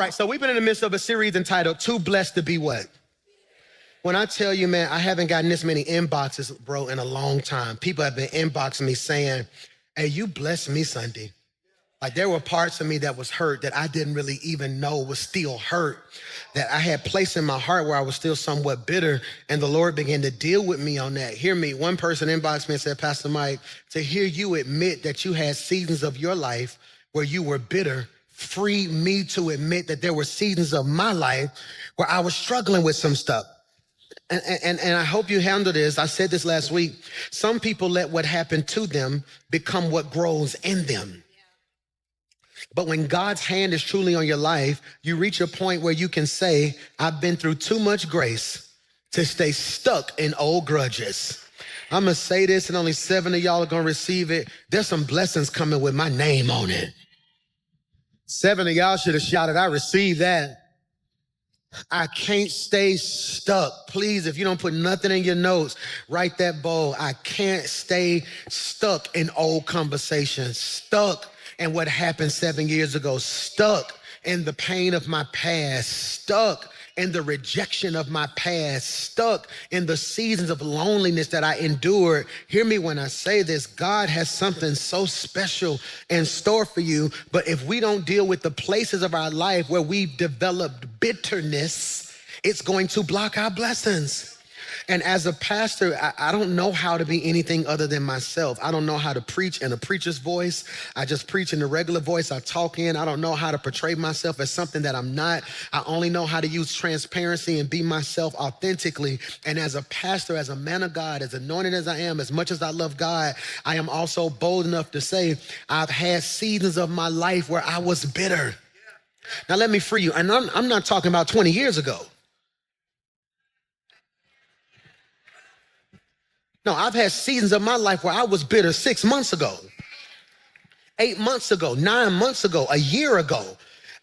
right, so we've been in the midst of a series entitled Too Blessed to Be What? When I tell you, man, I haven't gotten this many inboxes, bro, in a long time. People have been inboxing me saying, hey, you blessed me Sunday. Like there were parts of me that was hurt that I didn't really even know was still hurt, that I had placed in my heart where I was still somewhat bitter, and the Lord began to deal with me on that. Hear me, one person inboxed me and said, Pastor Mike, to hear you admit that you had seasons of your life where you were bitter, freed me to admit that there were seasons of my life where I was struggling with some stuff. And I hope you handle this. I said this last week. Some people let what happened to them become what grows in them. But when God's hand is truly on your life, you reach a point where you can say, I've been through too much grace to stay stuck in old grudges. I'm going to say this and only 7 of y'all are going to receive it. There's some blessings coming with my name on it. 7 of y'all should have shouted, I received that. I can't stay stuck. Please, if you don't put nothing in your notes, write that bold. I can't stay stuck in old conversations, stuck in what happened 7 years ago, stuck in the pain of my past, stuck in the rejection of my past, stuck in the seasons of loneliness that I endured. Hear me when I say this, God has something so special in store for you, but if we don't deal with the places of our life where we've developed bitterness, it's going to block our blessings. And as a pastor, I don't know how to be anything other than myself. I don't know how to preach in a preacher's voice. I just preach in the regular voice I talk in. I don't know how to portray myself as something that I'm not. I only know how to use transparency and be myself authentically. And as a pastor, as a man of God, as anointed as I am, as much as I love God, I am also bold enough to say I've had seasons of my life where I was bitter. Now let me free you. And I'm not talking about 20 years ago. No, I've had seasons of my life where I was bitter 6 months ago, 8 months ago, 9 months ago, a year ago.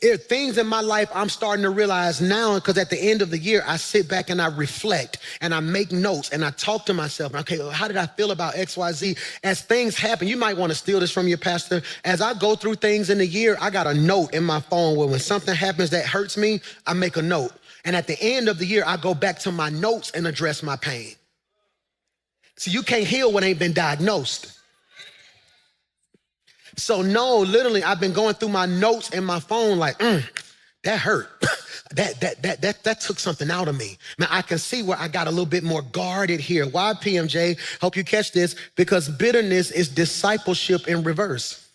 There are things in my life I'm starting to realize now, because at the end of the year, I sit back and I reflect and I make notes and I talk to myself. Okay, well, how did I feel about X, Y, Z? As things happen, you might want to steal this from your pastor. As I go through things in the year, I got a note in my phone where when something happens that hurts me, I make a note. And at the end of the year, I go back to my notes and address my pain. So you can't heal what ain't been diagnosed. So no, literally, I've been going through my notes in my phone like, that hurt. that took something out of me. Man, I can see where I got a little bit more guarded here. Why, PMJ? Hope you catch this, because bitterness is discipleship in reverse.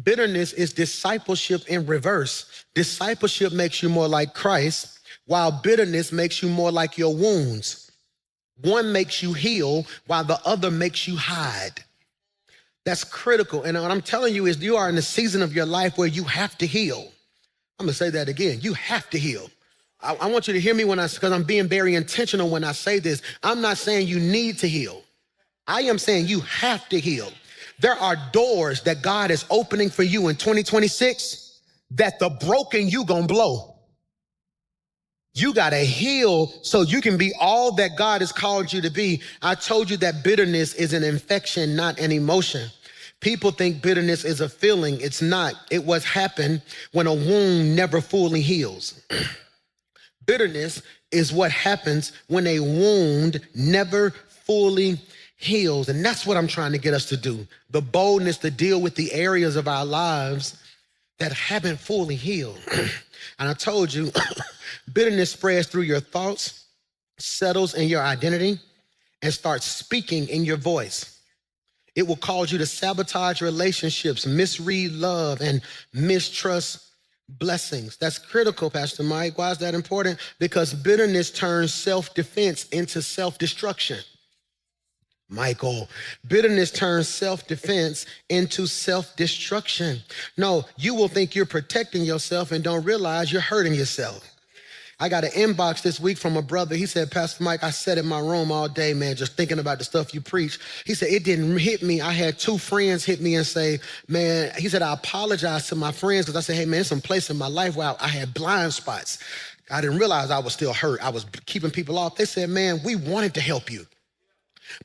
Bitterness is discipleship in reverse. Discipleship makes you more like Christ, while bitterness makes you more like your wounds. One makes you heal while the other makes you hide. That's critical. And what I'm telling you is you are in a season of your life where you have to heal. I'm gonna say that again. You have to heal. I want you to hear me because I'm being very intentional when I say this. I'm not saying you need to heal. I am saying you have to heal. There are doors that God is opening for you in 2026 that the broken you gonna blow. You got to heal so you can be all that God has called you to be. I told you that bitterness is an infection, not an emotion. People think bitterness is a feeling. It's not. It was happened when a wound never fully heals. Bitterness is what happens when a wound never fully heals. And that's what I'm trying to get us to do. The boldness to deal with the areas of our lives that haven't fully healed. And I told you, bitterness spreads through your thoughts, settles in your identity, and starts speaking in your voice. It will cause you to sabotage relationships, misread love, and mistrust blessings. That's critical, Pastor Mike. Why is that important? Because bitterness turns self-defense into self-destruction. Michael, bitterness turns self-defense into self-destruction. No, you will think you're protecting yourself and don't realize you're hurting yourself. I got an inbox this week from a brother. He said, Pastor Mike, I sat in my room all day, man, just thinking about the stuff you preach. He said, it didn't hit me. I had 2 friends hit me and say, man, he said, I apologize to my friends because I said, hey, man, there's some place in my life where I had blind spots. I didn't realize I was still hurt. I was keeping people off. They said, man, we wanted to help you.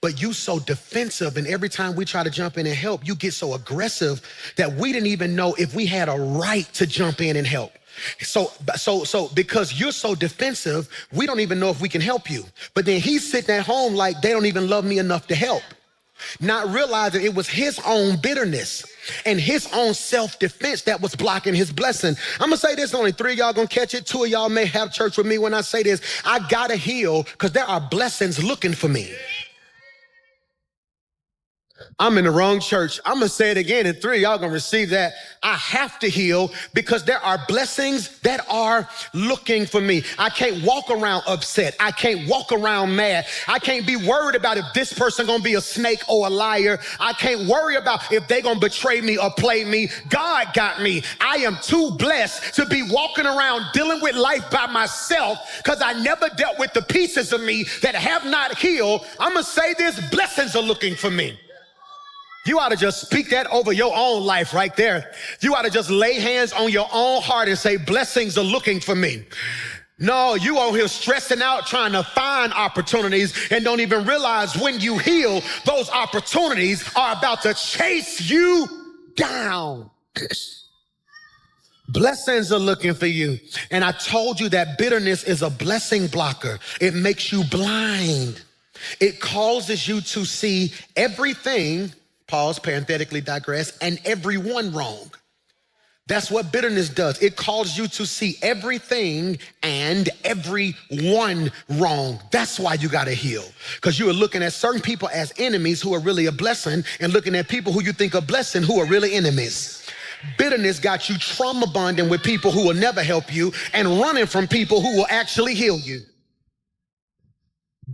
But you so defensive, and every time we try to jump in and help, you get so aggressive that we didn't even know if we had a right to jump in and help. So because you're so defensive, we don't even know if we can help you. But then he's sitting at home like they don't even love me enough to help. Not realizing it was his own bitterness and his own self-defense that was blocking his blessing. I'm gonna say this, only 3 of y'all gonna catch it. 2 of y'all may have church with me when I say this. I gotta heal because there are blessings looking for me. I'm in the wrong church. I'm gonna say it again, and 3 of y'all gonna receive that. I have to heal because there are blessings that are looking for me. I can't walk around upset. I can't walk around mad. I can't be worried about if this person gonna be a snake or a liar. I can't worry about if they gonna betray me or play me. God got me. I am too blessed to be walking around dealing with life by myself because I never dealt with the pieces of me that have not healed. I'm gonna say this, blessings are looking for me. You ought to just speak that over your own life right there. You ought to just lay hands on your own heart and say, blessings are looking for me. No, you out here stressing out trying to find opportunities and don't even realize when you heal, those opportunities are about to chase you down. Blessings are looking for you. And I told you that bitterness is a blessing blocker. It makes you blind. It causes you to see everything, pause, parenthetically digress, and everyone wrong. That's what bitterness does. It causes you to see everything and everyone wrong. That's why you got to heal. Because you are looking at certain people as enemies who are really a blessing and looking at people who you think are blessing who are really enemies. Bitterness got you trauma bonding with people who will never help you and running from people who will actually heal you.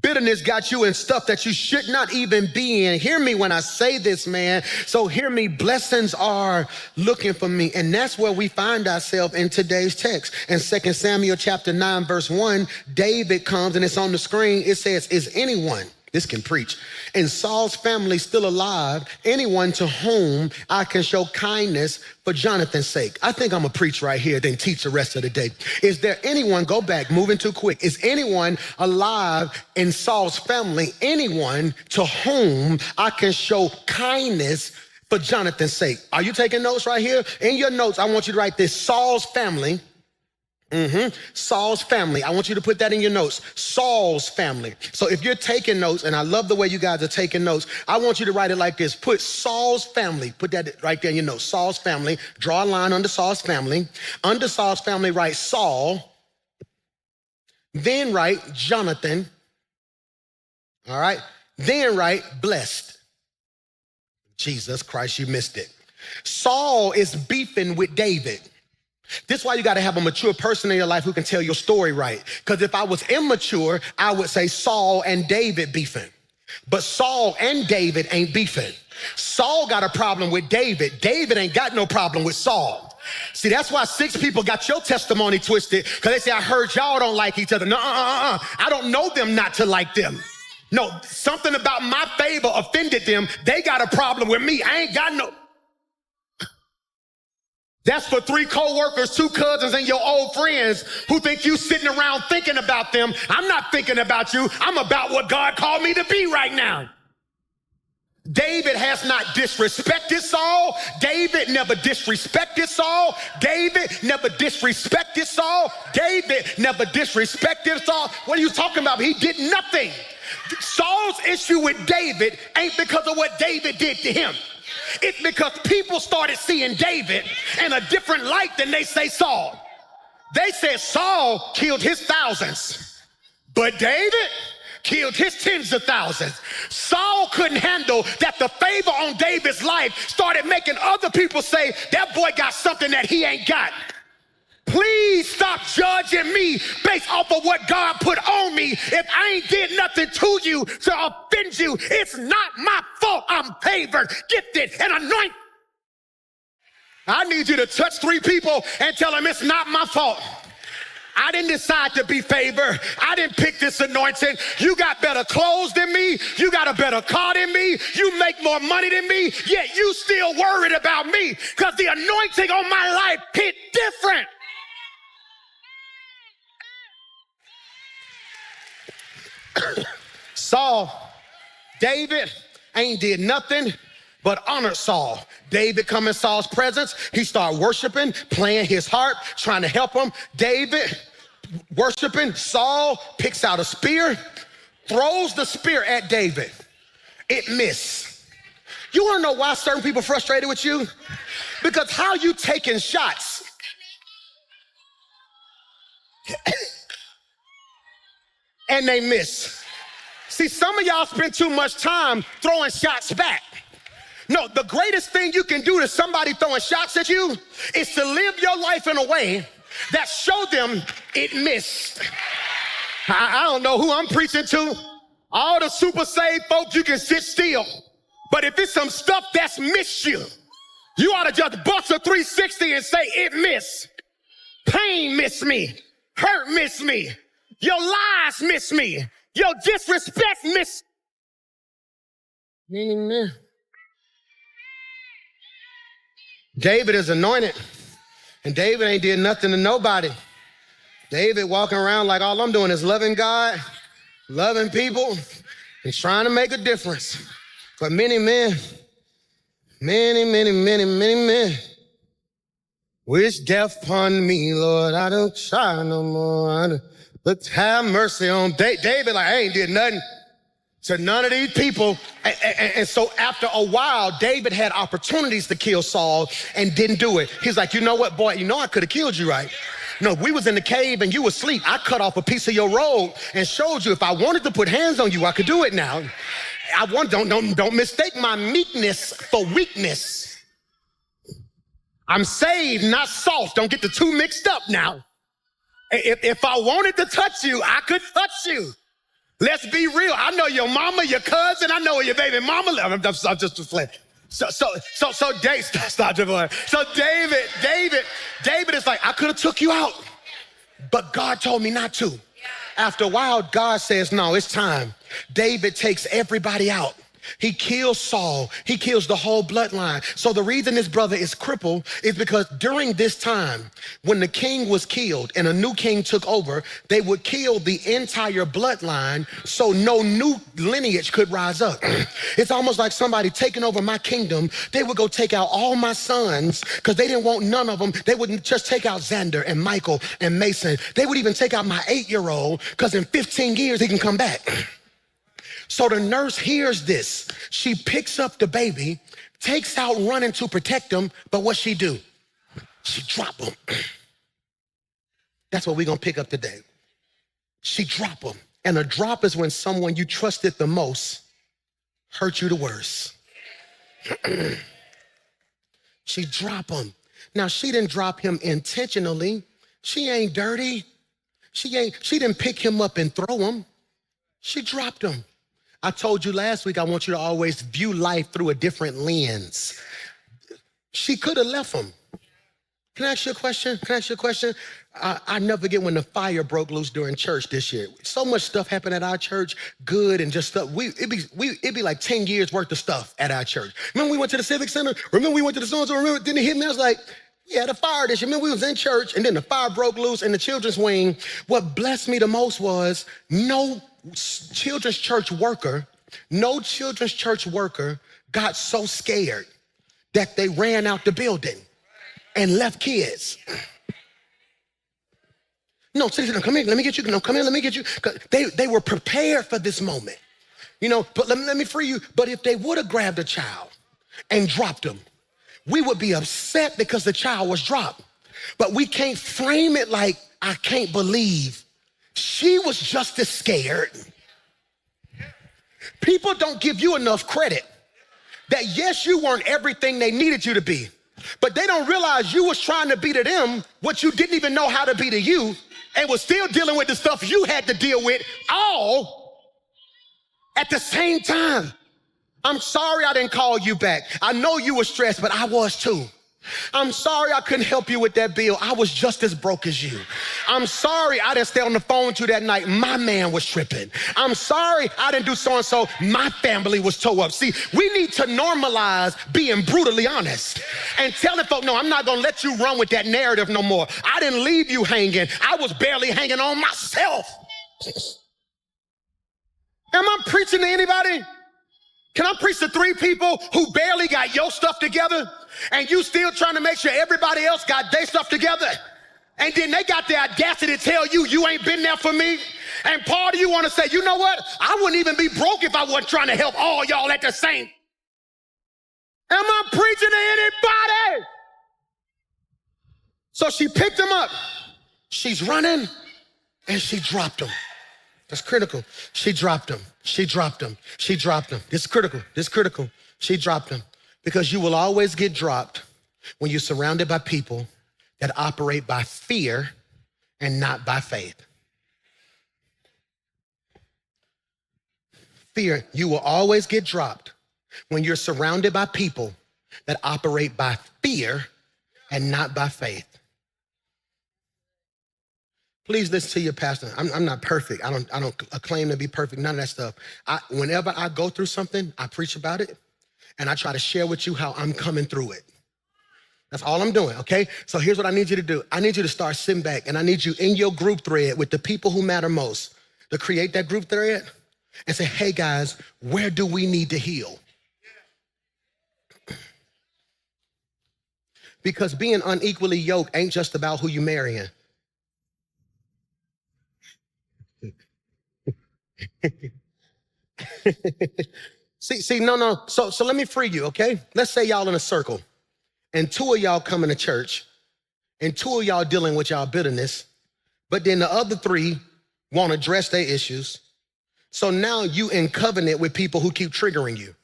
Bitterness got you in stuff that you should not even be in. Hear me when I say this, man. So hear me, blessings are looking for me. And that's where we find ourselves in today's text. In 2 Samuel chapter 9, verse 1, David comes and it's on the screen. It says, is anyone, this can preach, in Saul's family still alive, anyone to whom I can show kindness for Jonathan's sake? I think I'm gonna preach right here, then teach the rest of the day. Is there anyone, go back, moving too quick. Is anyone alive in Saul's family, anyone to whom I can show kindness for Jonathan's sake? Are you taking notes right here? In your notes, I want you to write this, Saul's family. Saul's family. I want you to put that in your notes. Saul's family. So if you're taking notes, and I love the way you guys are taking notes, I want you to write it like this. Put Saul's family. Put that right there in your notes. Saul's family. Draw a line under Saul's family. Under Saul's family, write Saul. Then write Jonathan. All right. Then write blessed. Jesus Christ, you missed it. Saul is beefing with David. This is why you got to have a mature person in your life who can tell your story right. Because if I was immature, I would say Saul and David beefing. But Saul and David ain't beefing. Saul got a problem with David. David ain't got no problem with Saul. See, that's why 6 people got your testimony twisted, because they say, I heard y'all don't like each other. No, I don't know them not to like them. No, something about my favor offended them. They got a problem with me. I ain't got no... That's for 3 co-workers, 2 cousins, and your old friends who think you sitting around thinking about them. I'm not thinking about you. I'm about what God called me to be right now. David has not disrespected Saul. David never disrespected Saul. David never disrespected Saul. David never disrespected Saul. What are you talking about? He did nothing. Saul's issue with David ain't because of what David did to him. It's because people started seeing David in a different light than they say Saul. They said Saul killed his thousands, but David killed his tens of thousands. Saul couldn't handle that the favor on David's life started making other people say, that boy got something that he ain't got. Please stop judging me based off of what God put on me. If I ain't did nothing to you to offend you, it's not my fault. I'm favored, gifted, and anointed. I need you to touch 3 people and tell them it's not my fault. I didn't decide to be favored. I didn't pick this anointing. You got better clothes than me. You got a better car than me. You make more money than me. Yet you still worried about me because the anointing on my life hit different. Saul David ain't did nothing but honored Saul. David come in Saul's presence. He started worshiping, playing his harp, trying to help him. David worshiping. Saul picks out a spear, throws the spear at David. It missed. You wanna know why certain people frustrated with you? Because how you taking shots and they miss. See, some of y'all spend too much time throwing shots back. No, the greatest thing you can do to somebody throwing shots at you is to live your life in a way that show them it missed. I don't know who I'm preaching to. All the super saved folks, you can sit still. But if it's some stuff that's missed you, you ought to just bust a 360 and say, it missed. Pain missed me. Hurt missed me. Your lies missed me. Your disrespect missed me. David is anointed, and David ain't did nothing to nobody. David walking around like all I'm doing is loving God, loving people, and trying to make a difference. But many men wish death upon me, Lord. I don't try no more. But have mercy on David. Like, I ain't did nothing to none of these people. And so after a while, David had opportunities to kill Saul and didn't do it. He's like, you know what, boy, you know I could have killed you, right? No, we was in the cave and you was asleep. I cut off a piece of your robe and showed you if I wanted to put hands on you, I could do it now. Don't mistake my meekness for weakness. I'm saved, not soft. Don't get the two mixed up now. If I wanted to touch you, I could touch you. Let's be real. I know your mama, your cousin. I know your baby mama. I'm just playing. So David, stop dribbling. So David is like, I could have took you out, but God told me not to. After a while, God says, no, it's time. David takes everybody out. He kills Saul. He kills the whole bloodline. So the reason this brother is crippled is because during this time, when the king was killed and a new king took over, they would kill the entire bloodline so no new lineage could rise up. It's almost like somebody taking over my kingdom. They would go take out all my sons because they didn't want none of them. They wouldn't just take out Xander and Michael and Mason. They would even take out my 8-year-old because in 15 years he can come back. So the nurse hears this. She picks up the baby, takes out running to protect him, but what she do? She drop him. That's what we're gonna pick up today. She drop him. And a drop is when someone you trusted the most hurt you the worst. She drop him. Now, she didn't drop him intentionally. She ain't dirty. She didn't pick him up and throw him. She dropped him. I told you last week, I want you to always view life through a different lens. She could have left him. Can I ask you a question? I never forget when the fire broke loose during church this year. So much stuff happened at our church, good and just stuff. It'd be like 10 years worth of stuff at our church. Remember we went to the Civic Center? Remember we went to the so-and-so? Remember, didn't it hit me? I was like, yeah, the fire this year. Remember we was in church and then the fire broke loose in the children's wing. What blessed me the most was no children's church worker got so scared that they ran out the building and left kids. No, come here, let me get you. No, come here, let me get you. They were prepared for this moment. But let me free you. But if they would have grabbed a child and dropped him, we would be upset because the child was dropped. But we can't frame it like, I can't believe she was just as scared. People don't give you enough credit that yes, you weren't everything they needed you to be, but they don't realize you was trying to be to them what you didn't even know how to be to you and was still dealing with the stuff you had to deal with all at the same time. I'm sorry I didn't call you back. I know you were stressed, but I was too. I'm sorry I couldn't help you with that bill. I was just as broke as you. I'm sorry I didn't stay on the phone with you that night. My man was tripping. I'm sorry I didn't do so-and-so. My family was tore up. See, we need to normalize being brutally honest and telling folks, no, I'm not gonna let you run with that narrative no more. I didn't leave you hanging. I was barely hanging on myself. Am I preaching to anybody? Can I preach to 3 people who barely got your stuff together and you still trying to make sure everybody else got their stuff together? And then they got the audacity to tell you, you ain't been there for me. And part of you want to say, you know what? I wouldn't even be broke if I wasn't trying to help all y'all at the same. Am I preaching to anybody? So she picked him up. She's running and she dropped him. That's critical. She dropped him. She dropped him. She dropped him. This is critical. This is critical. She dropped him. Because you will always get dropped when you're surrounded by people that operate by fear and not by faith. Fear, you will always get dropped when you're surrounded by people that operate by fear and not by faith. Please listen to your pastor. I'm not perfect. I don't claim to be perfect, none of that stuff. Whenever I go through something, I preach about it, and I try to share with you how I'm coming through it. That's all I'm doing, okay? So here's what I need you to do. I need you to start sitting back, and I need you in your group thread with the people who matter most to create that group thread and say, hey guys, where do we need to heal? Because being unequally yoked ain't just about who you marrying. No. So let me free you, okay? Let's say y'all in a circle, and 2 of y'all coming to church, and 2 of y'all dealing with y'all bitterness, but then the other 3 want to address their issues. So now you in covenant with people who keep triggering you.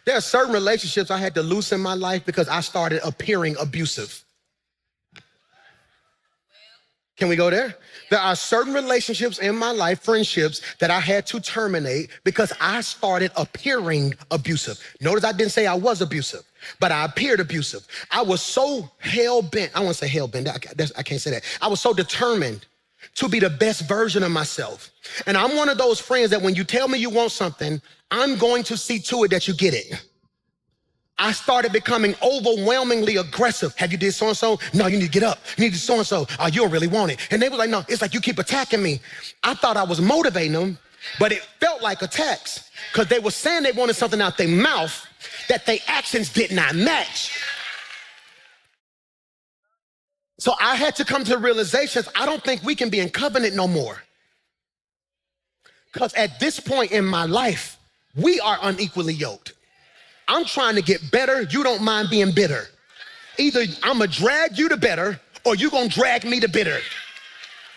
There are certain relationships I had to loose in my life because I started appearing abusive. Can we go there? There are certain relationships in my life, friendships, that I had to terminate because I started appearing abusive. Notice I didn't say I was abusive, but I appeared abusive. I was so hell-bent, I won't say hell-bent, I can't say that. I was so determined to be the best version of myself. And I'm one of those friends that when you tell me you want something, I'm going to see to it that you get it. I started becoming overwhelmingly aggressive. Have you did so-and-so? No, you need to get up. You need to so-and-so. Oh, you don't really want it. And they were like, no, it's like you keep attacking me. I thought I was motivating them, but it felt like attacks because they were saying they wanted something out their mouth that their actions did not match. So I had to come to realizations. I don't think we can be in covenant no more. Because at this point in my life, we are unequally yoked. I'm trying to get better. You don't mind being bitter. Either I'm gonna drag you to better or you gonna drag me to bitter.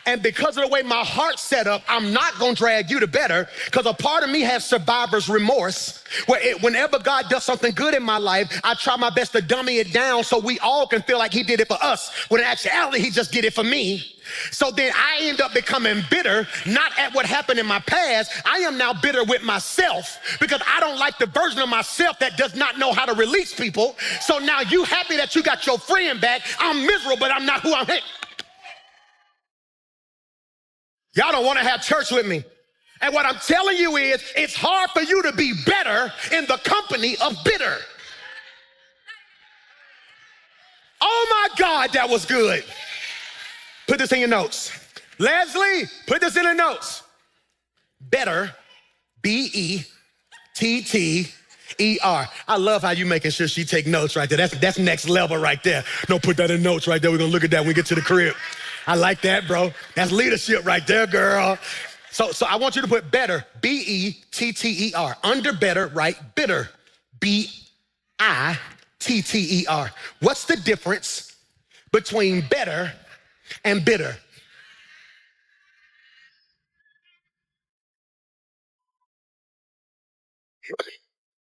And because of the way my heart's set up, I'm not gonna drag you to better because a part of me has survivor's remorse where whenever God does something good in my life, I try my best to dummy it down so we all can feel like he did it for us, when in actuality, he just did it for me. So then I end up becoming bitter, not at what happened in my past. I am now bitter with myself because I don't like the version of myself that does not know how to release people. So now you happy that you got your friend back. I'm miserable, but I'm not who I'm. Y'all don't want to have church with me. And what I'm telling you is, it's hard for you to be better in the company of bitter. Oh my God, that was good. Put this in your notes. Leslie, put this in the notes. Better, B-E-T-T-E-R. I love how you making sure she take notes right there. That's next level right there. No, put that in notes right there. We're gonna look at that when we get to the crib. I like that, bro. That's leadership right there, girl. So I want you to put better, B-E-T-T-E-R. Under better, write bitter, B-I-T-T-E-R. What's the difference between better and bitter?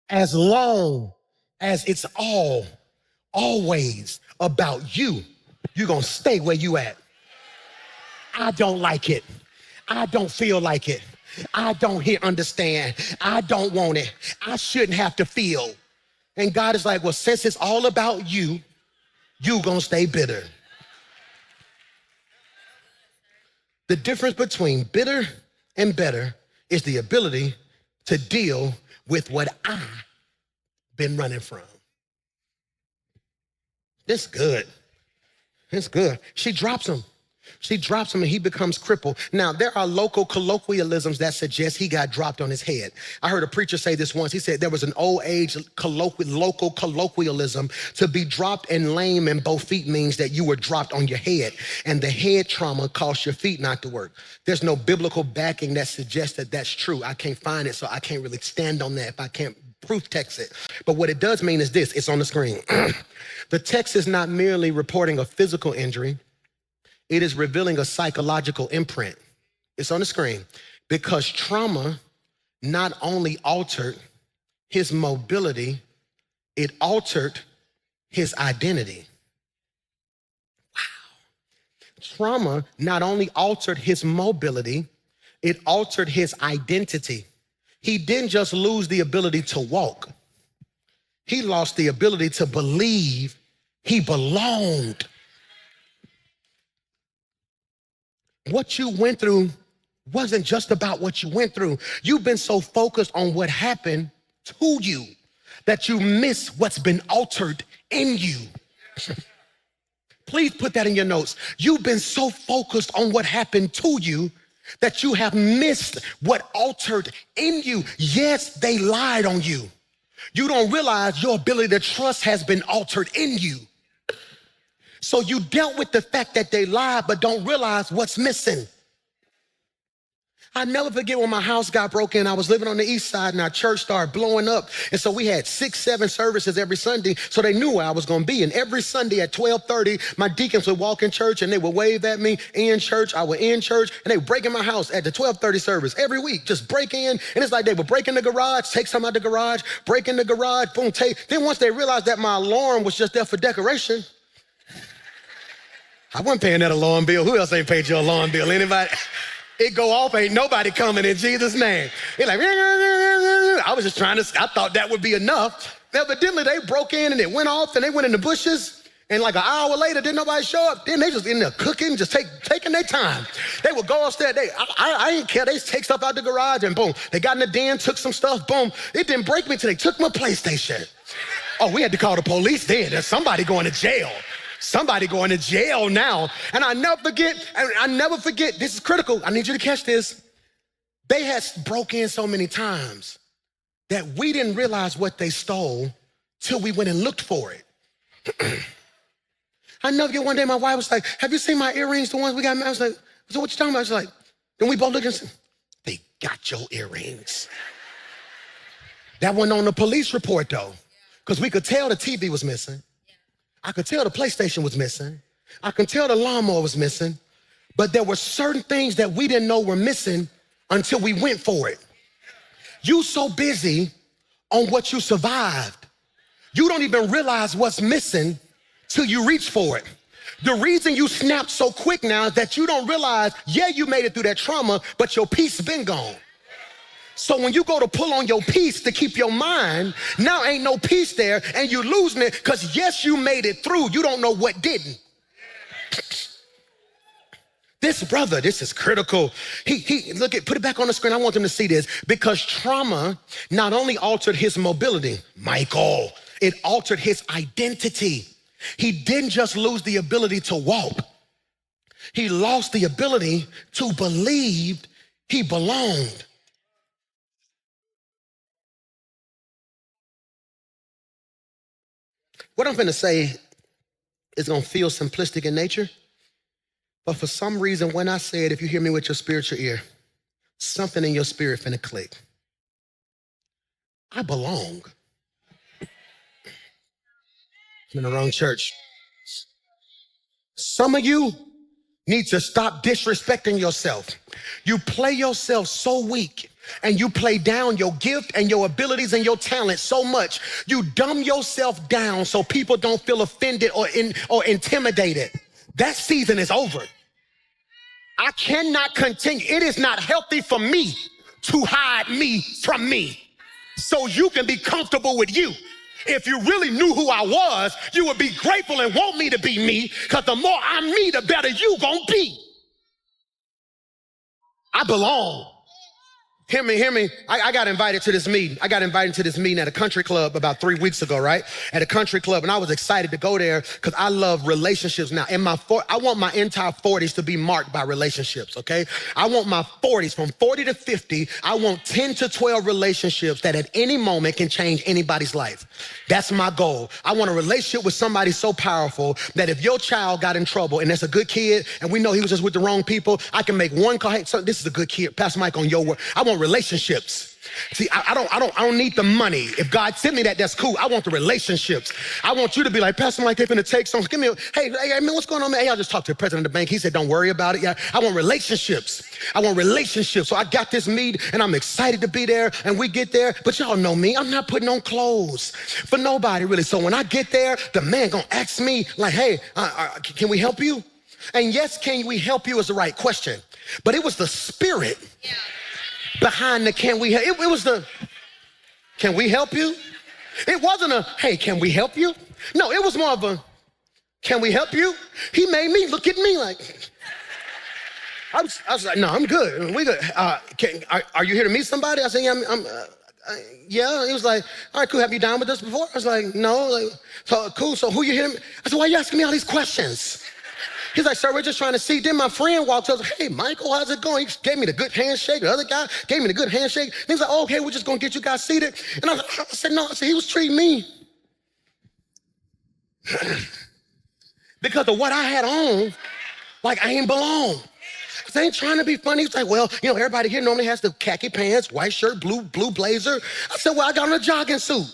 As long as it's always about you, you're gonna stay where you at. I don't like it. I don't feel like it. I don't understand. I don't want it. I shouldn't have to feel. And God is like, well, since it's all about you, you gonna stay bitter. The difference between bitter and better is the ability to deal with what I've been running from. This good. It's good. She drops him. She drops him and he becomes crippled. Now, there are local colloquialisms that suggest he got dropped on his head. I heard a preacher say this once. He said there was an old age local colloquialism. To be dropped and lame in both feet means that you were dropped on your head, and the head trauma caused your feet not to work. There's no biblical backing that suggests that that's true. I can't find it, so I can't really stand on that if I can't proof text it. But what it does mean is this, it's on the screen. The text is not merely reporting a physical injury, it is revealing a psychological imprint. It's on the screen. Because trauma not only altered his mobility, it altered his identity. Wow. Trauma not only altered his mobility, it altered his identity. He didn't just lose the ability to walk. He lost the ability to believe he belonged. What you went through wasn't just about what you went through. You've been so focused on what happened to you that you miss what's been altered in you. Please put that in your notes. You've been so focused on what happened to you that you have missed what altered in you. Yes, they lied on you. You don't realize your ability to trust has been altered in you. So you dealt with the fact that they lied, but don't realize what's missing. I never forget when my house got broken. I was living on the east side and our church started blowing up. And so we had 6, 7 services every Sunday. So they knew where I was going to be. And every Sunday at 12:30, my deacons would walk in church and they would wave at me in church. I would in church and they would break in my house at the 12:30 service every week. Just break in. And it's like they would break in the garage, take something out the garage, break in the garage, boom, take. Then once they realized that my alarm was just there for decoration, I wasn't paying that alarm bill. Who else ain't paid your alarm bill? Anybody? It go off, ain't nobody coming in Jesus' name. It's like, I was just I thought that would be enough. Evidently, they broke in and it went off and they went in the bushes. And like an hour later, didn't nobody show up. Then they just in there cooking, just taking their time. They would go upstairs. I didn't care. They just take stuff out the garage and boom. They got in the den, took some stuff, boom. It didn't break me till they took my PlayStation. Oh, we had to call the police then. There's somebody going to jail. Somebody going to jail now. And I never forget, this is critical. I need you to catch this. They had broke in so many times that we didn't realize what they stole till we went and looked for it. I never forget one day my wife was like, have you seen my earrings, the ones we got? I was like, so what you talking about? She's like, then we both looked and said, they got your earrings. That wasn't on the police report though, because we could tell the TV was missing. I could tell the PlayStation was missing. I could tell the lawnmower was missing. But there were certain things that we didn't know were missing until we went for it. You so busy on what you survived, you don't even realize what's missing till you reach for it. The reason you snapped so quick now is that you don't realize, yeah, you made it through that trauma, but your peace been gone. So when you go to pull on your peace to keep your mind, now ain't no peace there and you're losing it because yes, you made it through. You don't know what didn't. This brother, this is critical. Put it back on the screen. I want them to see this because trauma not only altered his mobility, Michael, it altered his identity. He didn't just lose the ability to walk. He lost the ability to believe he belonged. What I'm gonna say is gonna feel simplistic in nature, but for some reason, when I say it, if you hear me with your spiritual ear, something in your spirit finna click. I belong. I'm in the wrong church. Some of you need to stop disrespecting yourself. You play yourself so weak and you play down your gift and your abilities and your talent so much. You dumb yourself down so people don't feel offended or intimidated. That season is over. I cannot continue. It is not healthy for me to hide me from me so you can be comfortable with you. If you really knew who I was, you would be grateful and want me to be me, because the more I'm me, the better you gonna be. I belong. Hear me. I got invited to this meeting. I got invited to this meeting at a country club about 3 weeks ago, right? At a country club, and I was excited to go there because I love relationships now. I want my entire 40s to be marked by relationships, okay? I want my 40s, from 40 to 50, I want 10 to 12 relationships that at any moment can change anybody's life. That's my goal. I want a relationship with somebody so powerful that if your child got in trouble and that's a good kid, and we know he was just with the wrong people, I can make one call. Hey, son, this is a good kid. Pastor Mike on your word. I want relationships. See, I don't need the money. If God sent me that, that's cool. I want the relationships. I want you to be like, Pastor Mike, they're gonna take some. Give me hey, man, what's going on, man? Hey, I just talked to the president of the bank. He said, don't worry about it. Yeah, I want relationships. I want relationships. So I got this meet, and I'm excited to be there, and we get there. But y'all know me. I'm not putting on clothes for nobody, really. So when I get there, the man gonna ask me, like, hey, can we help you? And yes, can we help you is the right question. But it was the spirit behind the can we help. It was the, can we help you? It wasn't a, hey, can we help you? No, it was more of a, can we help you? He made me look at me like, I was like, no, I'm good. We good. Are you here to meet somebody? I said, yeah, yeah. He was like, all right, cool. Have you dined with us before? I was like, no. Like, so cool. So who you here to meet? I said, why are you asking me all these questions? He's like, sir, we're just trying to see. Then my friend walked up, hey, Michael, how's it going? He gave me the good handshake. The other guy gave me the good handshake. And he's like, oh, okay, we're just gonna get you guys seated. And I said, no, I said, he was treating me because of what I had on, like I ain't belong. I said, I ain't trying to be funny. He's like, well, you know, everybody here normally has the khaki pants, white shirt, blue blazer. I said, well, I got on a jogging suit.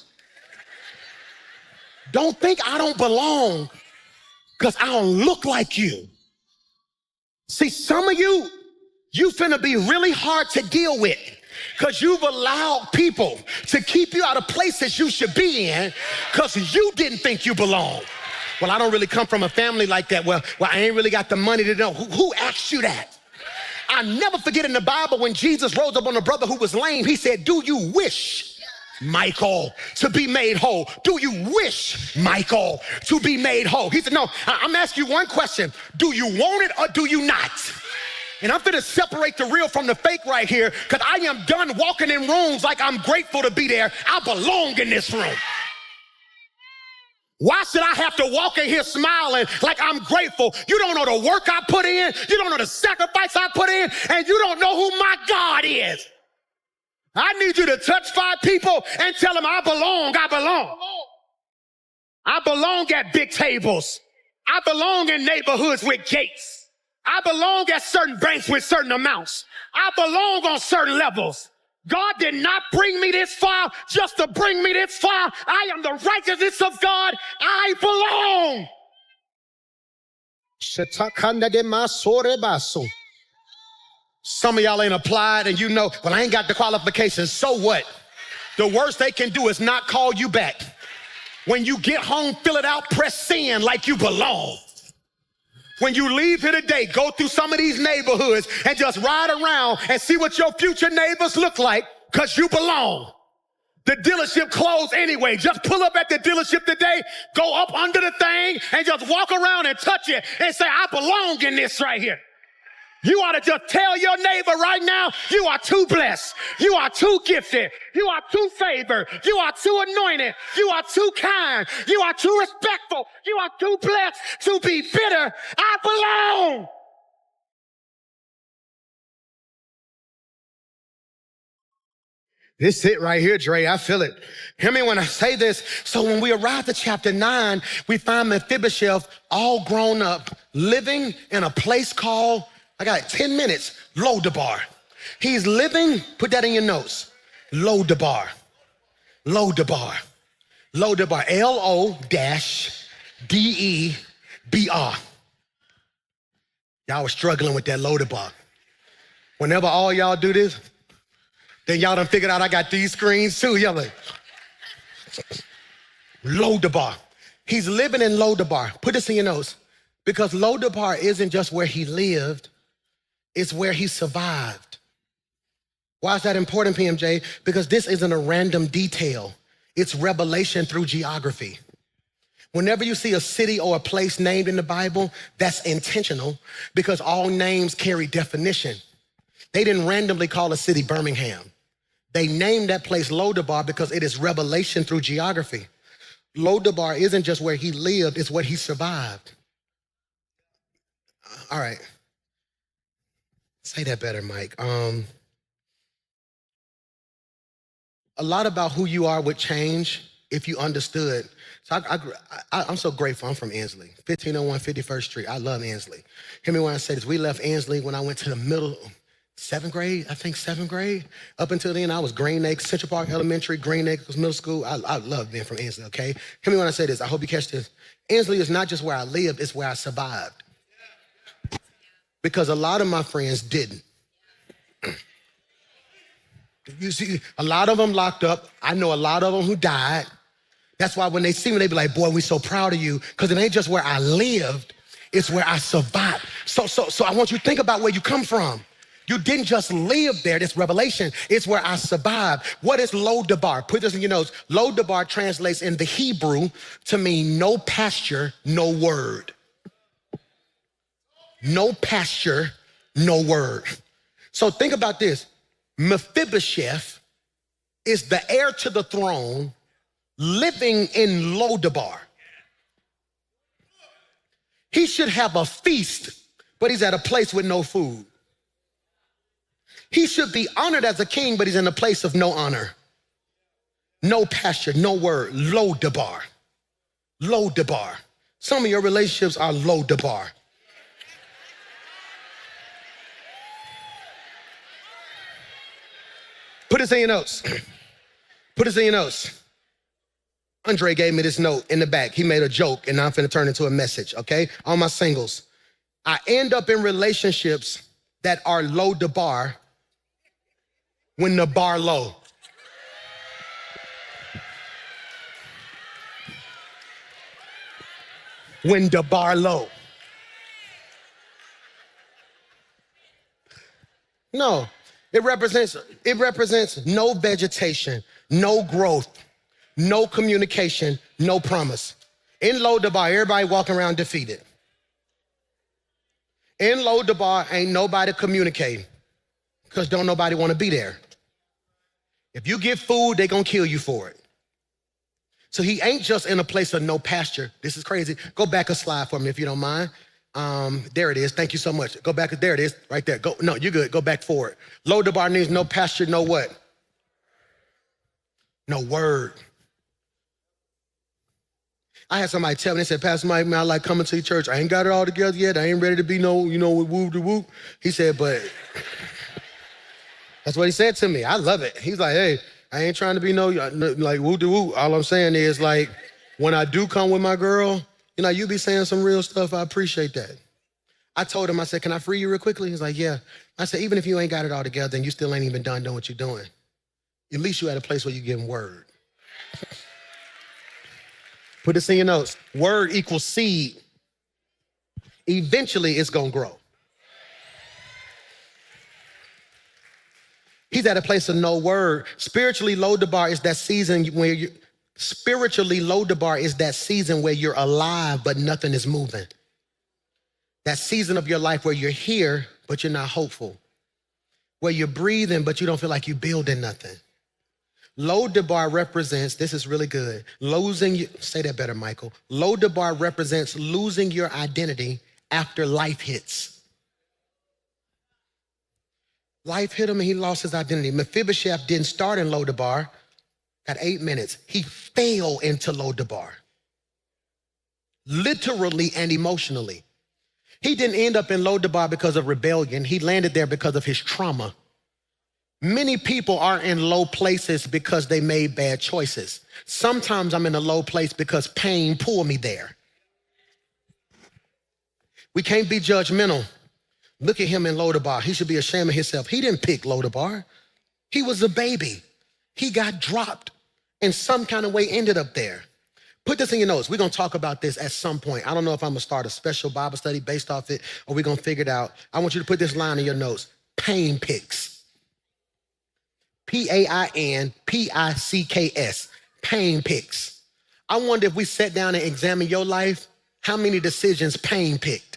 Don't think I don't belong because I don't look like you. See, some of you finna be really hard to deal with because you've allowed people to keep you out of places you should be in because you didn't think you belong. Well, I don't really come from a family like that. Well, I ain't really got the money to know. Who asked you that? I never forget in the Bible when Jesus rose up on a brother who was lame, he said, do you wish, Michael, to be made whole? Do you wish, Michael, to be made whole? He said, no, I'm asking you one question. Do you want it or do you not? And I'm gonna separate the real from the fake right here because I am done walking in rooms like I'm grateful to be there. I belong in this room. Why should I have to walk in here smiling like I'm grateful? You don't know the work I put in. You don't know the sacrifice I put in. And you don't know who my God is. I need you to touch 5 people and tell them I belong. I belong at big tables. I belong in neighborhoods with gates. I belong at certain banks with certain amounts. I belong on certain levels. God did not bring me this far just to bring me this far. I am the righteousness of God. I belong. Some of y'all ain't applied and you know, well, I ain't got the qualifications. So what? The worst they can do is not call you back. When you get home, fill it out, press send like you belong. When you leave here today, go through some of these neighborhoods and just ride around and see what your future neighbors look like because you belong. The dealership closed anyway. Just pull up at the dealership today, go up under the thing and just walk around and touch it and say, I belong in this right here. You ought to just tell your neighbor right now, you are too blessed. You are too gifted. You are too favored. You are too anointed. You are too kind. You are too respectful. You are too blessed to be bitter. I belong. This is it right here, Dre. I feel it. Hear me when I say this. So when we arrive at chapter 9, we find Mephibosheth all grown up, living in a place called, I got 10 minutes, Lodabar. He's living, put that in your notes, Lodabar. Lodabar. Lodabar. L-O-D-E-B-R. Y'all was struggling with that Lodabar. Whenever all y'all do this, then y'all done figured out I got these screens too. Y'all like, Lodabar. He's living in Lodabar. Put this in your notes. Because Lodabar isn't just where he lived, it's where he survived. Why is that important, PMJ? Because this isn't a random detail. It's revelation through geography. Whenever you see a city or a place named in the Bible, that's intentional because all names carry definition. They didn't randomly call a city Birmingham. They named that place Lodabar because it is revelation through geography. Lodabar isn't just where he lived, it's what he survived. All right. Say that better, Mike. A lot about who you are would change if you understood. So I'm so grateful. I'm from Ansley, 1501 51st Street. I love Ansley. Hear me when I say this. We left Ansley when I went to the seventh grade. Up until then, I was Green Acres, Central Park Elementary, Green Acres Middle School. I love being from Ansley, okay? Hear me when I say this. I hope you catch this. Ansley is not just where I lived, it's where I survived. Because a lot of my friends didn't. You see, a lot of them locked up. I know a lot of them who died. That's why when they see me, they be like, boy, we so proud of you. Because it ain't just where I lived, it's where I survived. So I want you to think about where you come from. You didn't just live there, this revelation. It's where I survived. What is Lodabar? Put this in your notes. Lodabar translates in the Hebrew to mean no pasture, no word. No pasture, no word. So think about this. Mephibosheth is the heir to the throne living in Lodabar. He should have a feast, but he's at a place with no food. He should be honored as a king, but he's in a place of no honor. No pasture, no word. Lodabar. Lodabar. Some of your relationships are Lodabar. Put this in your notes. Put this in your notes. Andre gave me this note in the back. He made a joke, and now I'm finna turn it into a message, okay? All my singles. I end up in relationships that are low the bar when the bar low. When the bar low. No, it represents no vegetation, no growth, no communication, no promise. In Lodabar, everybody walking around defeated. In Lodabar, ain't nobody communicating because don't nobody want to be there. If you get food, they gonna kill you for it. So he ain't just in a place of no pasture. This is crazy. Go back a slide for me if you don't mind. There it is. Thank you so much. Go back. There it is. Right there. Go. No, you're good. Go back forward. Lodabar means no pasture, no what? No word. I had somebody tell me, they said, Pastor Mike, man, I like coming to your church. I ain't got it all together yet. I ain't ready to be no, whoop de whoop. He said, but that's what he said to me. I love it. He's like, hey, I ain't trying to be no like whoop de whoop. All I'm saying is like, when I do come with my girl, you be saying some real stuff. I appreciate that. I told him, I said, can I free you real quickly? He's like, yeah. I said, even if you ain't got it all together and you still ain't even done doing what you're doing, at least you at a place where you're getting word. Put this in your notes. Word equals seed. Eventually, it's going to grow. He's at a place of no word. Spiritually, Lodabar is that season where you're alive, but nothing is moving. That season of your life where you're here, but you're not hopeful. Where you're breathing, but you don't feel like you're building nothing. Lodabar represents, this is really good, say that better, Michael. Lodabar represents losing your identity after life hits. Life hit him and he lost his identity. Mephibosheth didn't start in Lodabar at 8 minutes. He fell into Lodabar, literally and emotionally. He didn't end up in Lodabar because of rebellion. He landed there because of his trauma. Many people are in low places because they made bad choices. Sometimes I'm in a low place because pain pulled me there. We can't be judgmental. Look at him in Lodabar. He should be ashamed of himself. He didn't pick Lodabar. He was a baby. He got dropped and some kind of way ended up there. Put this in your notes. We're going to talk about this at some point. I don't know if I'm going to start a special Bible study based off it or we're going to figure it out. I want you to put this line in your notes. Pain picks. PAINPICKS, pain picks. I wonder if we sat down and examined your life, how many decisions pain picked?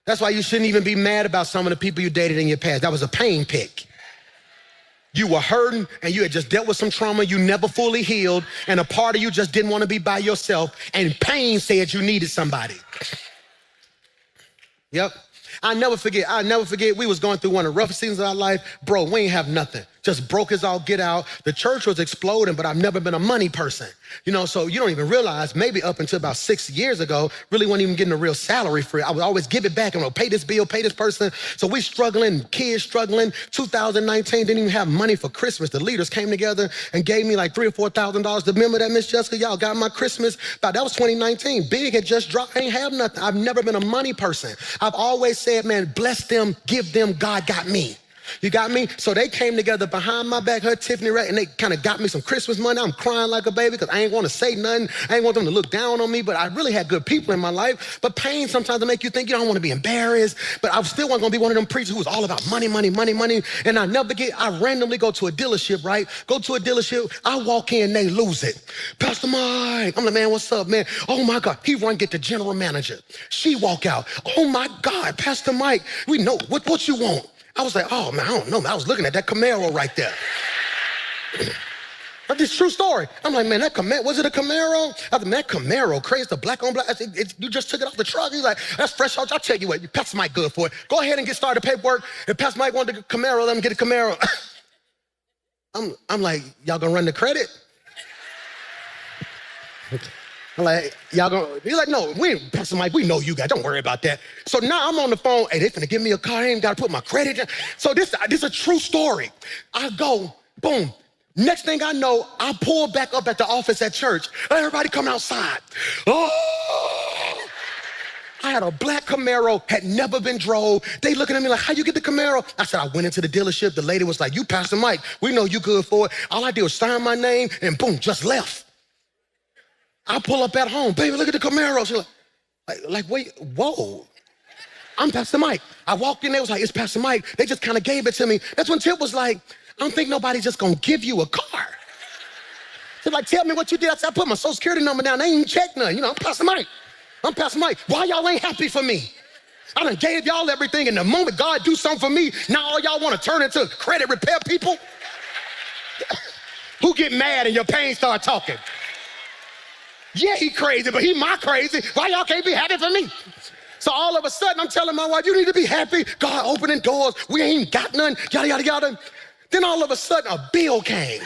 That's why you shouldn't even be mad about some of the people you dated in your past. That was a pain pick. You were hurting and you had just dealt with some trauma you never fully healed, and a part of you just didn't want to be by yourself, and pain said you needed somebody. Yep. I'll never forget, we was going through one of the roughest seasons of our life. Bro, we ain't have nothing. Just broke as all get out. The church was exploding, but I've never been a money person. You know, so you don't even realize, maybe up until about 6 years ago, really wasn't even getting a real salary for it. I would always give it back. I'm gonna pay this bill, pay this person. So we struggling, kids struggling. 2019, didn't even have money for Christmas. The leaders came together and gave me like $3,000 or $4,000. Remember that, Miss Jessica? Y'all got my Christmas. That was 2019. Big had just dropped. I ain't have nothing. I've never been a money person. I've always said, man, bless them, give them, God got me. You got me? So they came together behind my back, her Tiffany Ray, and they kind of got me some Christmas money. I'm crying like a baby because I ain't want to say nothing. I ain't want them to look down on me, but I really had good people in my life. But pain sometimes will make you think you don't want to be embarrassed, but I still wasn't going to be one of them preachers who was all about money, money, money, money. And I randomly go to a dealership, right? Go to a dealership, I walk in, they lose it. Pastor Mike, I'm like, man, what's up, man? Oh my God, he run get the general manager. She walk out, oh my God, Pastor Mike, we know, what you want? I was like, oh man, I don't know, man. I was looking at that Camaro right there. That's this true story. I'm like, man, that Camaro, was it a Camaro? I said, man, that Camaro, crazy, the black on black. I said, you just took it off the truck. He's like, that's fresh out. I'll tell you what, Pastor Mike good for it. Go ahead and get started paperwork. If Pastor Mike wanted a Camaro, let him get a Camaro. I'm like, y'all gonna run the credit? I'm like, y'all gonna, he's like, no, we ain't, Pastor Mike, we know you guys, don't worry about that. So now I'm on the phone, hey, they finna give me a car, I ain't gotta put my credit in. So this is a true story. I go, boom. Next thing I know, I pull back up at the office at church. Everybody come outside. Oh! I had a black Camaro, had never been drove. They looking at me like, how you get the Camaro? I said, I went into the dealership. The lady was like, you Pastor Mike, we know you good for it. All I did was sign my name and boom, just left. I pull up at home, baby, look at the Camaro. She's like, wait, whoa. I'm Pastor Mike. I walked in there, was like, it's Pastor Mike. They just kind of gave it to me. That's when Tip was like, I don't think nobody's just gonna give you a car. She's like, tell me what you did. I said, I put my social security number down. They ain't checked none. You know, I'm Pastor Mike. I'm Pastor Mike. Why y'all ain't happy for me? I done gave y'all everything, and the moment God do something for me, now all y'all wanna turn into credit repair people? Who get mad and your pain start talking? Yeah, he crazy, but he my crazy. Why y'all can't be happy for me? So all of a sudden, I'm telling my wife, you need to be happy. God opening doors. We ain't got none, yada, yada, yada. Then all of a sudden, a bill came.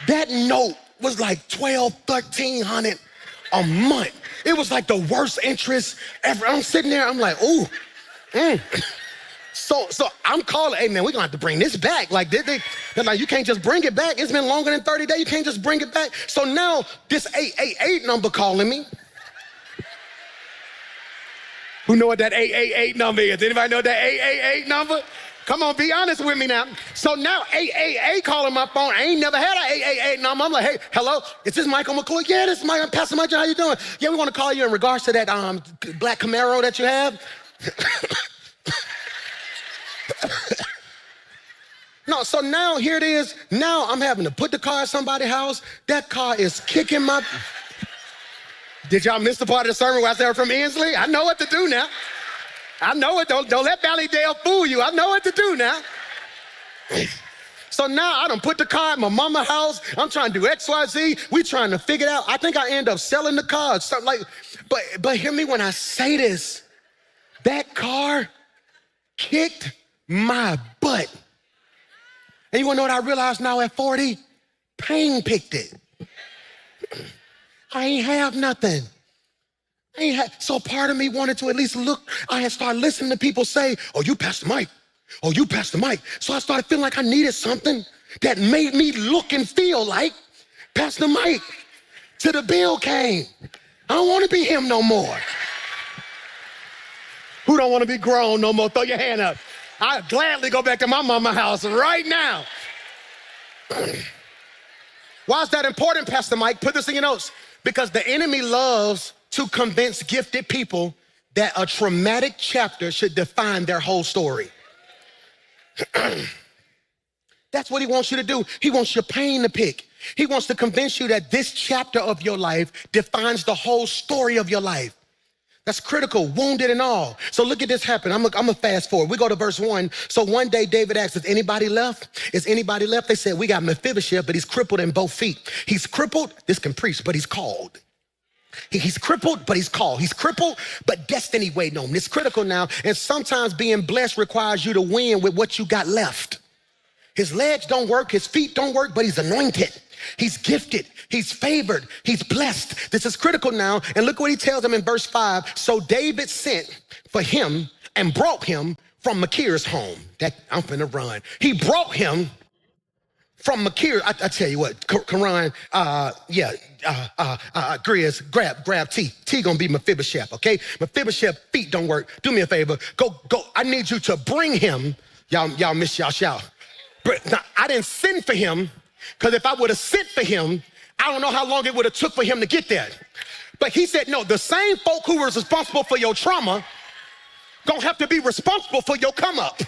That note was like $1,200, $1,300 a month. It was like the worst interest ever. I'm sitting there, I'm like, ooh. So I'm calling, hey man, we're gonna have to bring this back. Like, they're like, you can't just bring it back. It's been longer than 30 days, you can't just bring it back. So now this 888 number calling me. Who know what that 888 number is? Anybody know that 888 number? Come on, be honest with me now. So now 888 calling my phone. I ain't never had an 888 number. I'm like, hey, hello, is this Michael McCoy? Yeah, this is Mike. I'm Pastor Mike. How you doing? Yeah, we want to call you in regards to that black Camaro that you have. No, so now here it is. Now I'm having to put the car at somebody's house. That car is kicking my... Did y'all miss the part of the sermon where I said from Inslee? I know what to do now. I know it. Don't let Valleydale fool you. I know what to do now. So now I done put the car at my mama's house. I'm trying to do X, Y, Z. We trying to figure it out. I think I end up selling the car. Something like, but hear me when I say this. That car kicked my butt. And you wanna know what I realized now at 40? Pain picked it. I ain't have nothing. So part of me wanted to at least look. I had started listening to people say, oh, you Pastor Mike. Oh, you Pastor Mike. So I started feeling like I needed something that made me look and feel like Pastor Mike. Till the bill came. I don't wanna be him no more. Who don't wanna be grown no more? Throw your hand up. I'd gladly go back to my mama's house right now. Why is that important, Pastor Mike? Put this in your notes. Because the enemy loves to convince gifted people that a traumatic chapter should define their whole story. That's what he wants you to do. He wants your pain to pick. He wants to convince you that this chapter of your life defines the whole story of your life. That's critical, wounded and all. So look at this happen. I'm gonna fast forward. We go to verse 1. So one day David asked, is anybody left? Is anybody left? They said, we got Mephibosheth, but he's crippled in both feet. He's crippled, this can preach, but he's called. He's crippled, but he's called. He's crippled, but destiny waiting on him. It's critical now. And sometimes being blessed requires you to win with what you got left. His legs don't work, his feet don't work, but he's anointed. He's gifted, he's favored, he's blessed. This is critical now. And look what he tells them in verse 5. So David sent for him and brought him from Machir's home. I'm finna run. He brought him from Machir. I tell you what, Karan, Grizz, grab T. T gonna be Mephibosheth, okay? Mephibosheth feet don't work. Do me a favor, go. I need you to bring him. Y'all miss y'all shout. Now, I didn't send for him, because if I would have sent for him, I don't know how long it would have took for him to get there. But he said, no, the same folk who was responsible for your trauma gonna have to be responsible for your come up.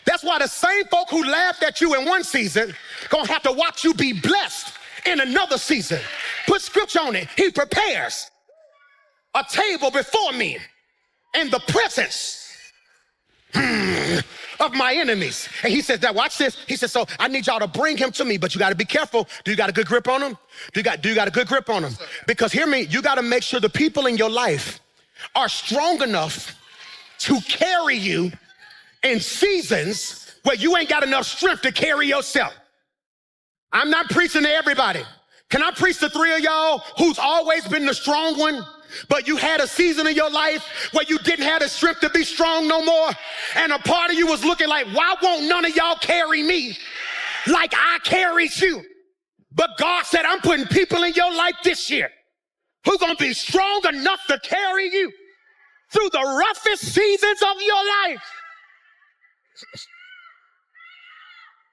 That's why the same folk who laughed at you in one season gonna have to watch you be blessed in another season. Put scripture on it. He prepares a table before me in the presence of my enemies. And he says, now watch this. He says, so I need y'all to bring him to me, but you got to be careful. Do you got a good grip on him? Do you got a good grip on him? Because hear me, you got to make sure the people in your life are strong enough to carry you in seasons where you ain't got enough strength to carry yourself. I'm not preaching to everybody. Can I preach to 3 of y'all who's always been the strong one, but you had a season in your life where you didn't have the strength to be strong no more, and a part of you was looking like, why won't none of y'all carry me like I carried you? But God said, I'm putting people in your life this year who are gonna be strong enough to carry you through the roughest seasons of your life.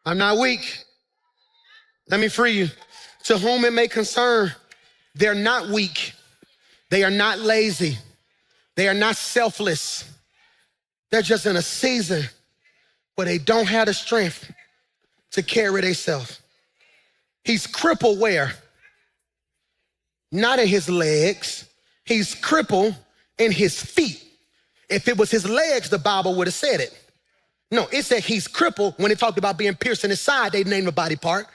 I'm not weak. Let me free you. To whom it may concern, they're not weak. They are not lazy. They are not selfless. They're just in a season where they don't have the strength to carry themselves. He's crippled where? Not in his legs. He's crippled in his feet. If it was his legs, the Bible would have said it. No, it said he's crippled. When it talked about being pierced in his side, they named a body part.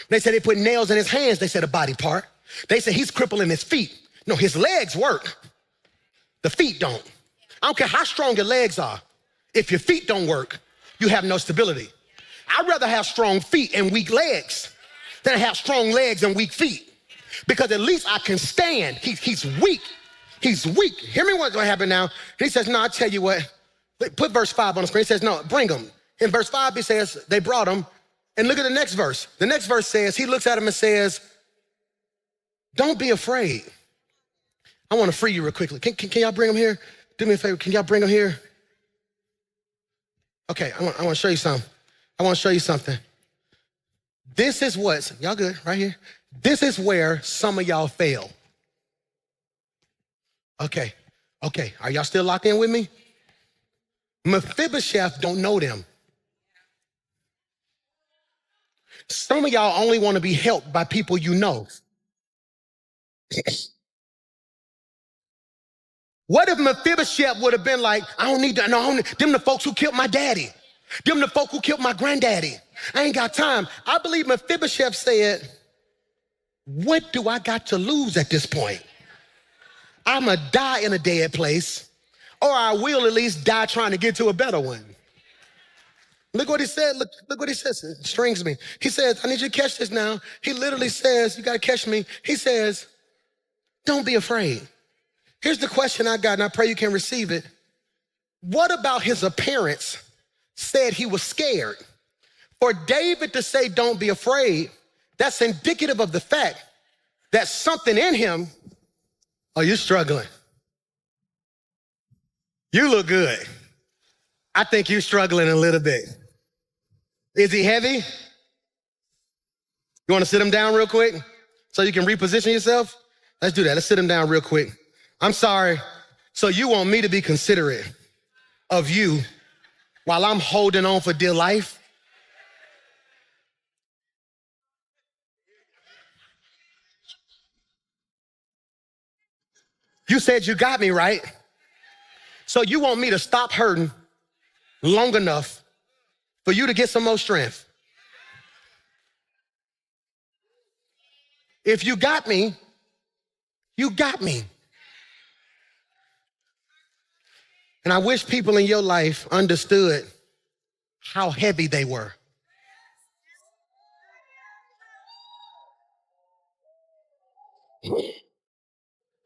They said they put nails in his hands, they said a body part. They said he's crippled in his feet. No, his legs work. The feet don't. I don't care how strong your legs are. If your feet don't work, you have no stability. I'd rather have strong feet and weak legs than have strong legs and weak feet, because at least I can stand. He's weak. He's weak. Hear me what's gonna happen now. He says, no, I'll tell you what. Put verse 5 on the screen. He says, no, bring him. In verse 5, he says, they brought him. And look at the next verse. The next verse says, he looks at him and says, don't be afraid. I want to free you real quickly. Can y'all bring him here? Do me a favor. Can y'all bring him here? Okay, I want to show you something. I want to show you something. This is what's, y'all good, right here? This is where some of y'all fail. Okay, are y'all still locked in with me? Mephibosheth don't know them. Some of y'all only want to be helped by people you know. What if Mephibosheth would have been like, I don't need to know them the folks who killed my daddy. Them the folk who killed my granddaddy. I ain't got time. I believe Mephibosheth said, what do I got to lose at this point? I'ma die in a dead place, or I will at least die trying to get to a better one. Look what he said. Look what he says. It strings me. He says, I need you to catch this now. He literally says, you got to catch me. He says, don't be afraid. Here's the question I got, and I pray you can receive it. What about his appearance said he was scared? For David to say, don't be afraid, that's indicative of the fact that something in him, oh, you're struggling. You look good. I think you're struggling a little bit. Is he heavy? You want to sit him down real quick so you can reposition yourself? Let's do that. Let's sit him down real quick. I'm sorry. So you want me to be considerate of you while I'm holding on for dear life? You said you got me, right? So you want me to stop hurting long enough for you to get some more strength. If you got me, you got me. And I wish people in your life understood how heavy they were.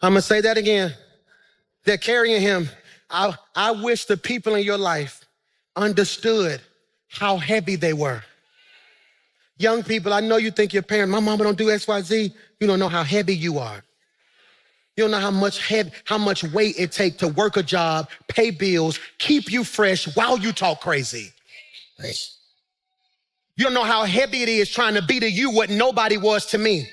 I'm gonna say that again. They're carrying him. I wish the people in your life understood how heavy they were. Young people, I know you think your parents, my mama don't do X, Y, Z. You don't know how heavy you are. You don't know how much weight it takes to work a job, pay bills, keep you fresh while you talk crazy. You don't know how heavy it is trying to be to you what nobody was to me.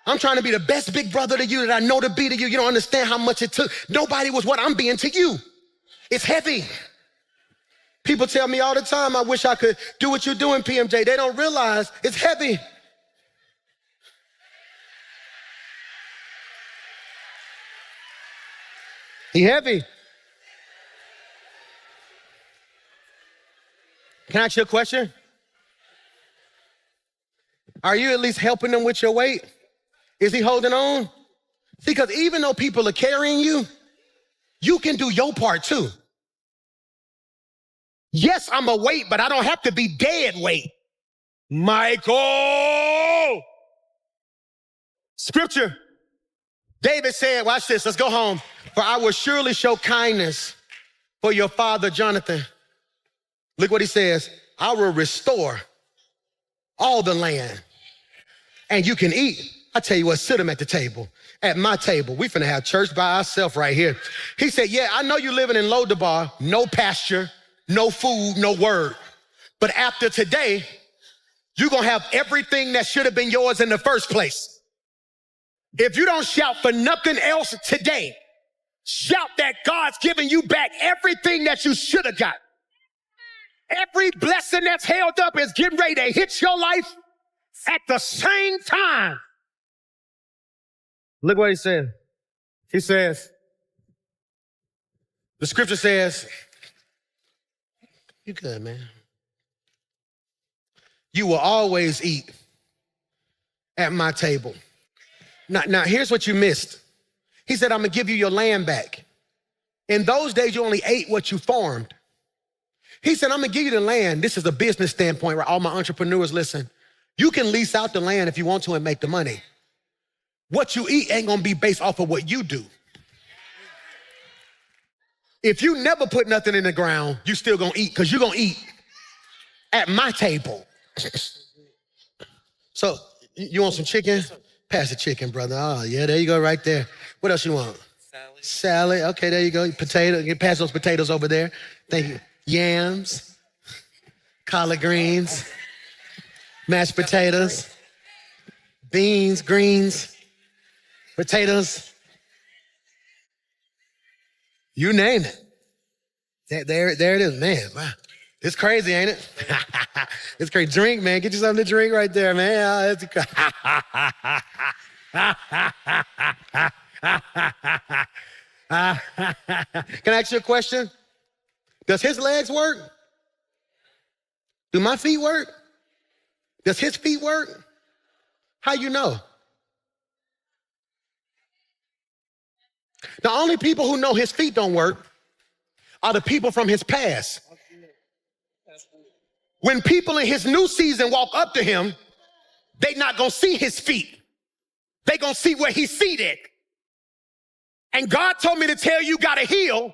I'm trying to be the best big brother to you that I know to be to you. You don't understand how much it took. Nobody was what I'm being to you. It's heavy. People tell me all the time, I wish I could do what you're doing, PMJ. They don't realize it's heavy. He heavy. Can I ask you a question? Are you at least helping them with your weight? Is he holding on? See, because even though people are carrying you, you can do your part too. Yes, I'm a weight, but I don't have to be dead weight. Michael! Scripture. David said, watch this, let's go home. For I will surely show kindness for your father, Jonathan. Look what he says. I will restore all the land and you can eat. I tell you what, sit him at the table, at my table. We finna have church by ourselves right here. He said, yeah, I know you living in Lodabar, no pasture, no food, no word. But after today, you're gonna have everything that should have been yours in the first place. If you don't shout for nothing else today, shout that God's giving you back everything that you should have got. Every blessing that's held up is getting ready to hit your life at the same time. Look what he said. He says, the scripture says, you good, man. You will always eat at my table. Now here's what you missed. He said, I'm gonna give you your land back. In those days, you only ate what you farmed. He said, I'm gonna give you the land. This is a business standpoint, right? All my entrepreneurs, listen. You can lease out the land if you want to and make the money. What you eat ain't gonna be based off of what you do. If you never put nothing in the ground, you still gonna eat because you're gonna eat at my table. So, you want some chicken? Pass the chicken, brother. Oh, yeah, there you go right there. What else you want? Salad. Salad, okay, there you go. Potato, you pass those potatoes over there. Thank you. Yams, collard greens, mashed potatoes, beans, greens, potatoes. You name it. There it is, man. Wow. It's crazy, ain't it? It's crazy. Drink, man. Get you something to drink right there, man. Can I ask you a question? Does his legs work? Do my feet work? Does his feet work? How you know? The only people who know his feet don't work are the people from his past. When people in his new season walk up to him, they not gonna see his feet. They gonna see where he's seated. And God told me to tell you gotta heal,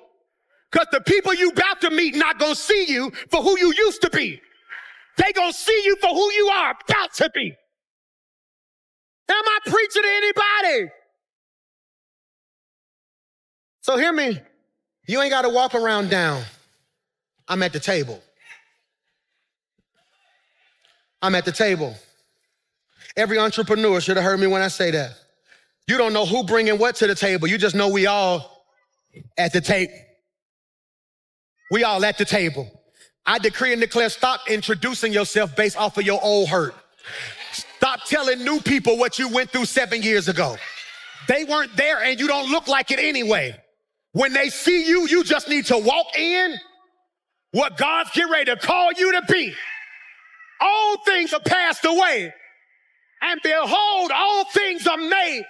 because the people you about to meet not gonna see you for who you used to be. They gonna see you for who you are about to be. Am I preaching to anybody? So hear me. You ain't gotta walk around down. I'm at the table. I'm at the table. Every entrepreneur should have heard me when I say that. You don't know who bringing what to the table. You just know we all at the table. We all at the table. I decree and declare, stop introducing yourself based off of your old hurt. Stop telling new people what you went through 7 years ago. They weren't there and you don't look like it anyway. When they see you, you just need to walk in what God's getting ready to call you to be. All things are passed away, and behold, all things are made.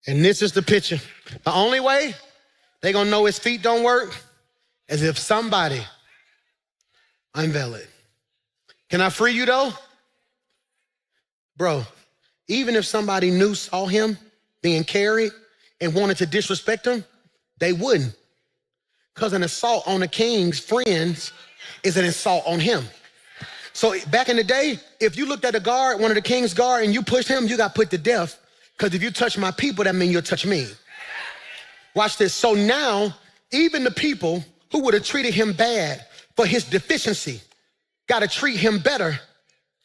And this is the picture. The only way they're gonna know his feet don't work is if somebody unveil it. Can I free you though? Bro, even if somebody new saw him being carried and wanted to disrespect him, they wouldn't. Because an assault on a king's friends is an assault on him. So back in the day, if you looked at a guard, one of the king's guard, and you pushed him, you got put to death. Because if you touch my people, that means you'll touch me. Watch this. So now, even the people who would have treated him bad for his deficiency got to treat him better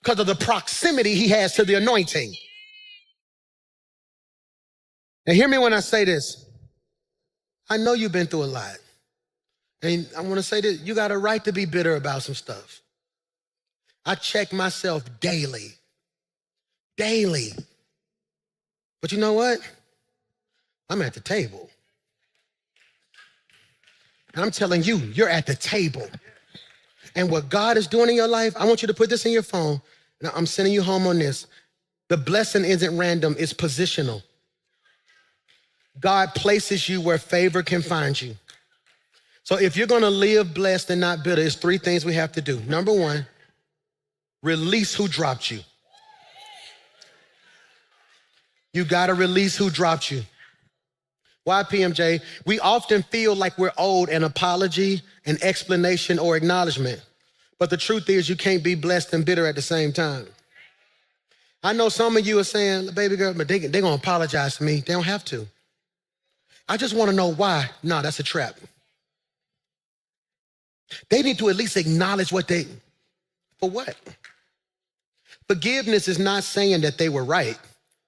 because of the proximity he has to the anointing. And hear me when I say this. I know you've been through a lot. And I want to say this, you got a right to be bitter about some stuff. I check myself daily. But you know what? I'm at the table. And I'm telling you, you're at the table. And what God is doing in your life, I want you to put this in your phone. Now, I'm sending you home on this. The blessing isn't random, it's positional. God places you where favor can find you. So if you're gonna live blessed and not bitter, it's three things we have to do. Number one, release who dropped you. You gotta release who dropped you. Why, PMJ? We often feel like we're owed an apology, an explanation, or acknowledgement. But the truth is you can't be blessed and bitter at the same time. I know some of you are saying, baby girl, but they're gonna apologize to me. They don't have to. I just wanna know why. No, that's a trap. They need to at least acknowledge for what? Forgiveness is not saying that they were right.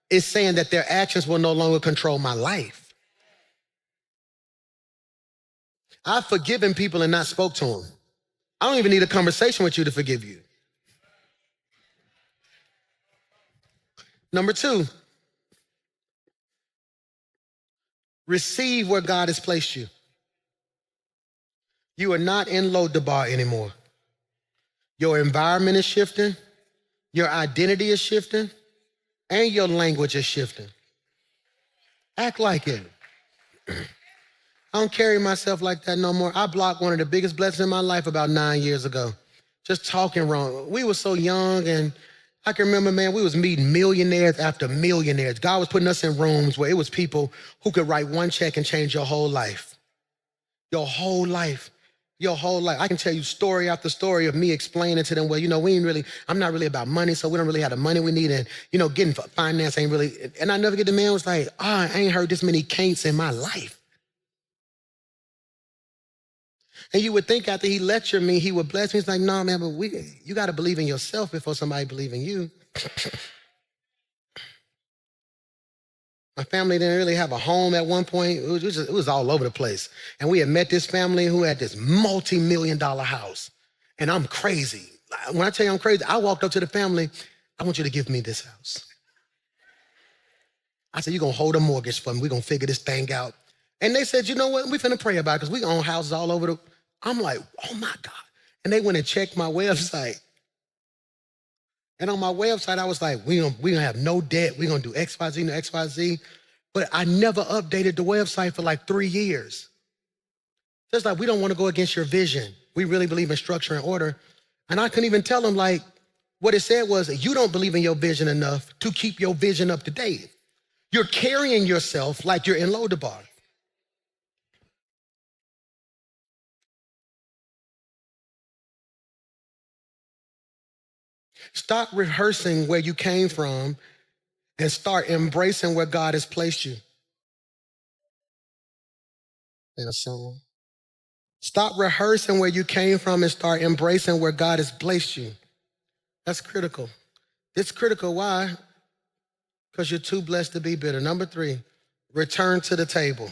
It's saying that their actions will no longer control my life. I've forgiven people and not spoke to them. I don't even need a conversation with you to forgive you. Number two, receive where God has placed you. You are not in Lodabar anymore. Your environment is shifting, your identity is shifting, and your language is shifting. Act like it. I don't carry myself like that no more. I blocked one of the biggest blessings in my life about 9 years ago. Just talking wrong. We were so young, and I can remember, man, we was meeting millionaires after millionaires. God was putting us in rooms where it was people who could write one check and change your whole life. Your whole life. Your whole life. I can tell you story after story of me explaining to them, well, I'm not really about money, so we don't really have the money we need, and, getting finance ain't really, and I never get the man was like, I ain't heard this many can'ts in my life. And you would think after he lectured me, he would bless me. He's like, no, man, but you got to believe in yourself before somebody believe in you. My family didn't really have a home at one point. It was all over the place. And we had met this family who had this multi-million-dollar house. And I'm crazy. When I tell you I'm crazy, I walked up to the family, I want you to give me this house. I said, you're going to hold a mortgage for me. We're going to figure this thing out. And they said, you know what? We're finna pray about it because we own houses all over I'm like, oh my God. And they went and checked my website. And on my website, I was like, we gonna have no debt. We're gonna do X, Y, Z, no X, Y, Z. But I never updated the website for like 3 years. Just like, we don't want to go against your vision. We really believe in structure and order. And I couldn't even tell them, like, what it said was that you don't believe in your vision enough to keep your vision up to date. You're carrying yourself like you're in Lodabar. Stop rehearsing where you came from and start embracing where God has placed you. Stop rehearsing where you came from and start embracing where God has placed you. That's critical. It's critical. Why? Because you're too blessed to be bitter. Number three, return to the table.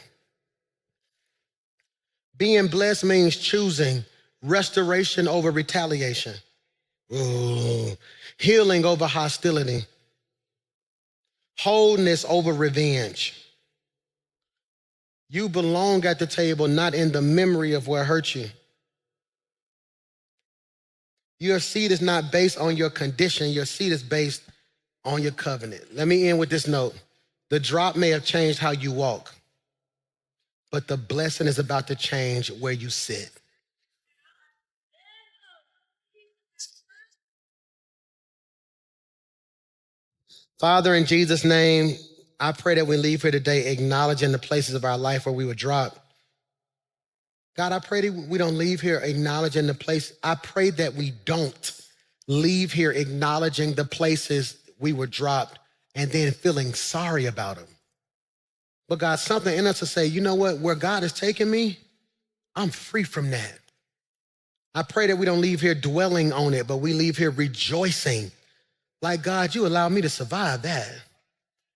Being blessed means choosing restoration over retaliation. Ooh. Healing over hostility. Wholeness over revenge. You belong at the table, not in the memory of what hurt you. Your seat is not based on your condition. Your seat is based on your covenant. Let me end with this note. The drop may have changed how you walk, but the blessing is about to change where you sit. Father, in Jesus' name, I pray that we leave here today acknowledging the places of our life where we were dropped. God, I pray that we don't leave here acknowledging the place. I pray that we don't leave here acknowledging the places we were dropped and then feeling sorry about them. But God, something in us to say, you know what, where God has taken me, I'm free from that. I pray that we don't leave here dwelling on it, but we leave here rejoicing. Like, God, you allowed me to survive that.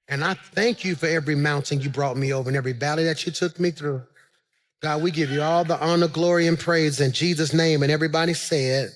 And I thank you for every mountain you brought me over and every valley that you took me through. God, we give you all the honor, glory, and praise in Jesus' name. And everybody said,